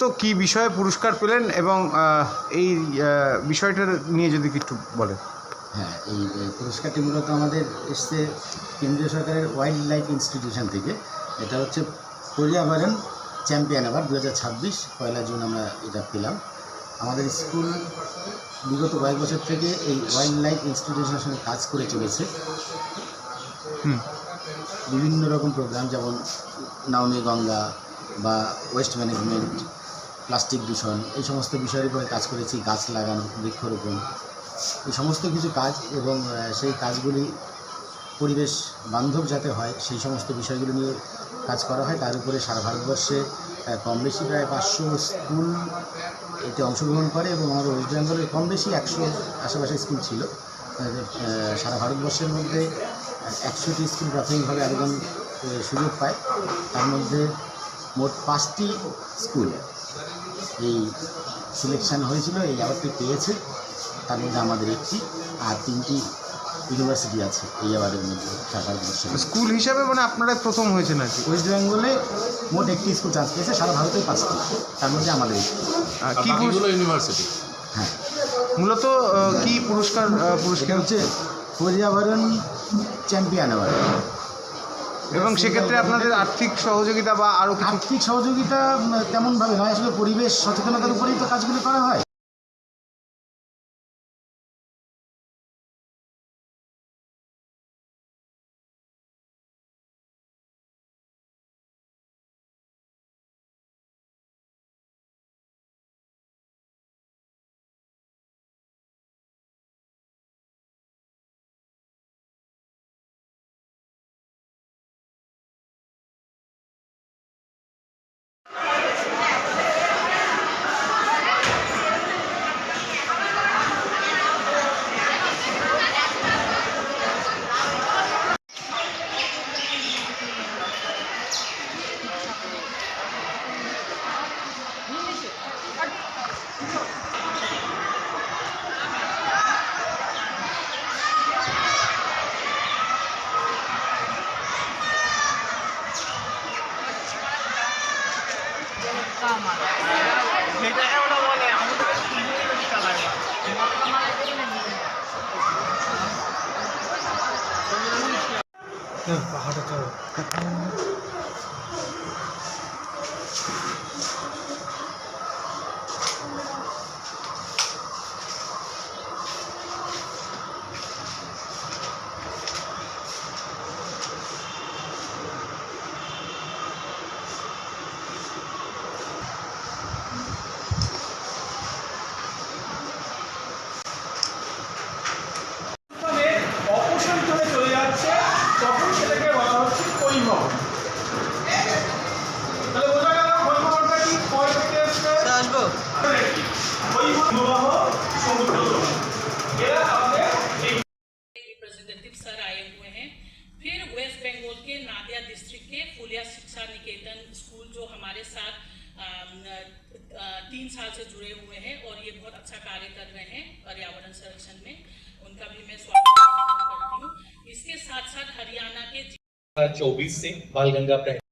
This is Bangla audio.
মূলত কি বিষয়ে পুরস্কার পেলেন এবং এই বিষয়টা নিয়ে যদি একটু বলেন। হ্যাঁ, এই পুরস্কারটি মূলত আমাদের এসছে কেন্দ্রীয় সরকারের ওয়াইল্ড লাইফ ইনস্টিটিউশন থেকে। এটা হচ্ছে পর্যাবরণ চ্যাম্পিয়ন অ্যাওয়ার্ড 2026, 1 জুন আমরা এটা পেলাম। আমাদের স্কুল বিগত কয়েক বছর থেকে এই ওয়াইল্ড লাইফ ইনস্টিটিউশনের সঙ্গে কাজ করে চলেছে। বিভিন্ন রকম প্রোগ্রাম, যেমন নমামি গঙ্গা বা ওয়েস্ট ম্যানেজমেন্ট, প্লাস্টিক দূষণ, এই সমস্ত বিষয়ের উপরে কাজ করেছি। গাছ লাগানো, বৃক্ষরোপণ, এই সমস্ত কিছু কাজ, এবং সেই কাজগুলি পরিবেশ বান্ধব যাতে হয় সেই সমস্ত বিষয়গুলো নিয়ে কাজ করা হয়। তার উপরে সারা ভারতবর্ষে কম বেশি প্রায় 500 স্কুল এতে অংশগ্রহণ করে, এবং আমাদের ওয়েস্ট বেঙ্গলের কম বেশি 100 আশেপাশে স্কুল ছিল। সারা ভারতবর্ষের মধ্যে 100টি স্কুল প্রাথমিকভাবে আবেদন সুযোগ পায়। তার মধ্যে মোট 5টি স্কুল এই সিলেকশান হয়েছিল, এই অ্যাওয়ার্ডটি পেয়েছে। তার মধ্যে আমাদের একটি, আর 3টি ইউনিভার্সিটি আছে এই অ্যাওয়ার্ডের মধ্যে সারা ভারতবর্ষে। স্কুল হিসাবে মানে আপনারাই প্রথম হয়েছে নাকি? ওয়েস্ট বেঙ্গলে মোট 1টি স্কুল চান্স পেয়েছে, সারা ভারতে 5টি, তার মধ্যে আমাদের একটি। কি ইউনিভার্সিটি? হ্যাঁ, মূলত কি পুরস্কার হচ্ছে পর্যাবরণ চ্যাম্পিয়ন অ্যাওয়ার্ড। এবং সেক্ষেত্রে আপনাদের আর্থিক সহযোগিতা বা আরও আর্থিক সহযোগিতা তেমনভাবে নয়, আসলে পরিবেশ সচেতনতার উপরেই তো কাজগুলো করা হয়। रिप्रेजेंटेटिव सर आए हुए हैं। फिर वेस्ट बंगाल के नादिया डिस्ट्रिक्ट के फुलिया शिक्षा निकेतन स्कूल जो हमारे साथ 3 साल से जुड़े हुए हैं और ये बहुत अच्छा कार्य कर रहे हैं पर्यावरण संरक्षण में, उनका भी मैं स्वागत करती हूँ। इसके साथ साथ हरियाणा के 24 से बाल गंगा